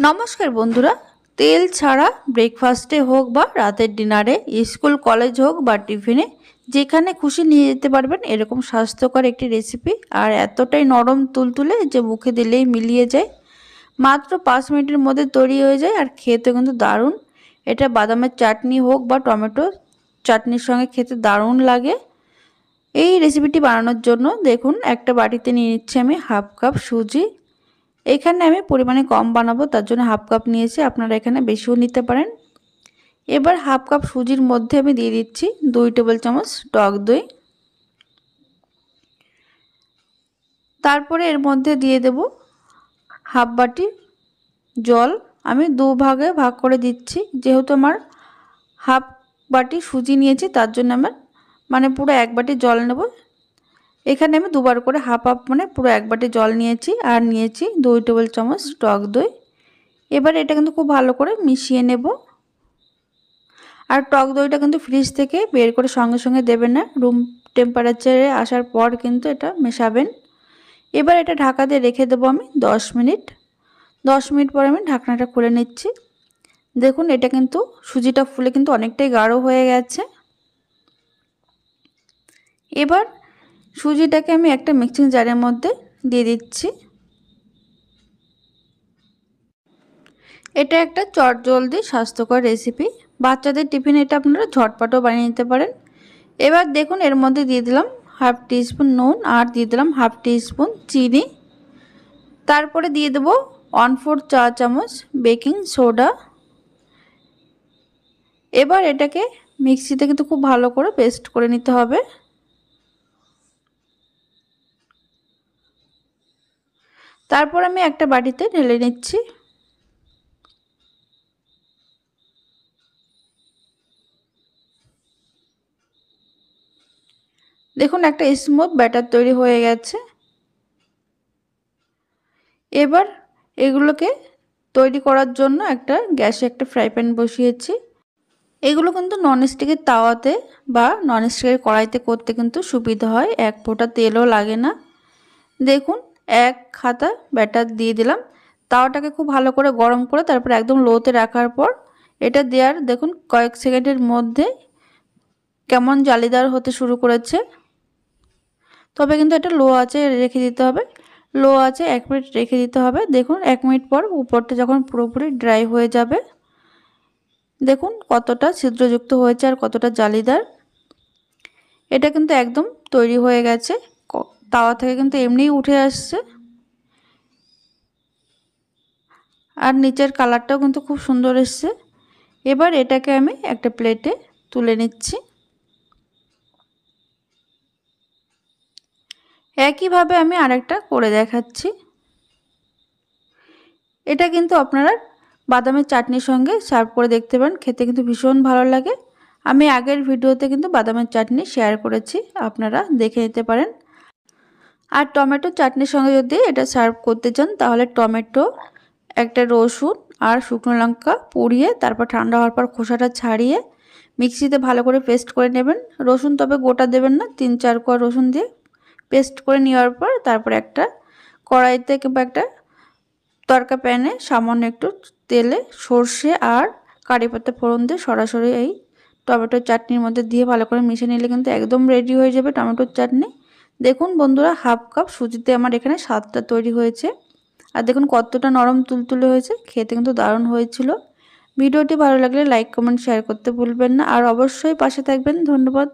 নমস্কার বন্ধুরা, তেল ছাড়া ব্রেকফাস্টে হোক বা রাতের ডিনারে, স্কুল কলেজ হোক বা টিফিনে, যেখানে খুশি নিয়ে যেতে পারবেন এরকম স্বাস্থ্যকর একটি রেসিপি। আর এতটাই নরম তুলতুলে যে মুখে দিলেই মিলিয়ে যায়। মাত্র 5 মিনিটের মধ্যে তৈরি হয়ে যায় আর খেতে কিন্তু দারুণ। এটা বাদামের চাটনি হোক বা টমেটো চাটনির সঙ্গে খেতে দারুণ লাগে। এই রেসিপিটি বানানোর জন্য দেখুন, একটা বাটিতে নিয়ে নিচ্ছি আমি হাফ কাপ সুজি। এখানে আমি পরিমাণে কম বানাবো, তার জন্য হাফ কাপ নিয়েছি, আপনারা এখানে বেশিও নিতে পারেন। এবার হাফ কাপ সুজির মধ্যে আমি দিয়ে দিচ্ছি 2 টেবিল চামচ টক দই। তারপরে এর মধ্যে দিয়ে দেব হাফ বাটি জল। আমি 2 ভাগে ভাগ করে দিচ্ছি, যেহেতু আমার হাফ বাটি সুজি নিয়েছি তার জন্য আমার পুরো 1 বাটি জল নেব। এখানে আমি দুবার করে হাফ পুরো 1 বাটি জল নিয়েছি আর নিয়েছি 2 টেবিল চামচ টক দই। এবার এটা কিন্তু খুব ভালো করে মিশিয়ে নেব। আর টক দইটা কিন্তু ফ্রিজ থেকে বের করে সঙ্গে সঙ্গে দেবেন না, রুম টেম্পারেচারে আসার পর কিন্তু এটা মেশাবেন। এবার এটা ঢাকা দিয়ে রেখে দেবো আমি 10 মিনিট। 10 মিনিট পরে আমি ঢাকনাটা খুলে নিচ্ছি। দেখুন, এটা কিন্তু সুজিটা ফুলে কিন্তু অনেকটাই গাঢ় হয়ে গেছে। এবার সুজিটাকে আমি একটা মিক্সিং জারের মধ্যে দিয়ে দিচ্ছি। এটা একটা চটজলদি স্বাস্থ্যকর রেসিপি। বাচ্চাদের টিফিনে এটা আপনারা ঝটপটও বানিয়ে নিতে পারেন। এবার দেখুন, এর মধ্যে দিয়ে দিলাম হাফ টিস্পুন নুন আর দিয়ে দিলাম হাফ টিস্পুন চিনি। তারপরে দিয়ে দেব 1/4 চা চামচ বেকিং সোডা। এবার এটাকে মিক্সিতে কিন্তু খুব ভালো করে পেস্ট করে নিতে হবে। তারপর আমি একটা বাটিতে ঢেলে নিচ্ছি। দেখুন, একটা স্মুথ ব্যাটার তৈরি হয়ে গেছে। এবার এগুলোকে তৈরি করার জন্য গ্যাসে একটা ফ্রাই প্যান বসিয়েছি। এগুলো কিন্তু ননস্টিকের তাওয়াতে বা ননস্টিকের কড়াইতে করতে কিন্তু সুবিধা হয়, এক ফোঁটা তেলও লাগে না। দেখুন, 1 হাতা ব্যাটার দিয়ে দিলাম। তাওয়াটাকে খুব ভালো করে গরম করে তারপর একদম লোতে রাখার পর এটা দেওয়ার দেখুন কয়েক সেকেন্ডের মধ্যে কেমন জালিদার হতে শুরু করেছে। তবে কিন্তু এটা লো আঁচে রেখে দিতে হবে। লো আঁচে 1 মিনিট রেখে দিতে হবে। দেখুন, 1 মিনিট পর উপরটা যখন পুরোপুরি ড্রাই হয়ে যাবে, দেখুন কতটা ছিদ্রযুক্ত হয়েছে আর কতটা জালিদার। এটা কিন্তু একদম তৈরি হয়ে গেছে। তাওয়া থেকে কিন্তু এমনিই উঠে আসছে। আর নিচের কালারটাও কিন্তু খুব সুন্দর এসছে। এবার এটাকে আমি একটা প্লেটে তুলে নিচ্ছি। একইভাবে আমি আরেকটা করে দেখাচ্ছি। এটা কিন্তু আপনারা বাদামের চাটনির সঙ্গে সার্ভ করে দেখতে পারেন, খেতে কিন্তু ভীষণ ভালো লাগে। আমি আগের ভিডিওতে কিন্তু বাদামের চাটনি শেয়ার করেছি, আপনারা দেখে নিতে পারেন। আর টমেটো চাটনির সঙ্গে যদি এটা সার্ভ করতে চান তাহলে টমেটো, একটা রসুন আর শুকনো লঙ্কা পুড়িয়ে তারপর ঠান্ডা হওয়ার পর খোসাটা ছাড়িয়ে মিক্সিতে ভালো করে পেস্ট করে নেবেন। রসুন তবে গোটা দেবেন না, 3-4 কোয়া রসুন দিয়ে পেস্ট করে নেওয়ার পর তারপর একটা কড়াইতে কিংবা একটা তরকা প্যানে সামান্য একটু তেলে সর্ষে আর কারি পাতা ফোড়ন দিয়ে সরাসরি এই টমেটোর চাটনির মধ্যে দিয়ে ভালো করে মিশিয়ে নিলে কিন্তু একদম রেডি হয়ে যাবে টমেটোর চাটনি। দেখুন বন্ধুরা, হাফ কাপ সুজিতে আমার এখানে 7টা তৈরি হয়েছে। আর দেখুন কতটা নরম তুলতুলে হয়েছে, খেতে কিন্তু দারুণ হয়েছিল। ভিডিওটি ভালো লাগলে লাইক কমেন্ট শেয়ার করতে ভুলবেন না আর অবশ্যই পাশে থাকবেন। ধন্যবাদ।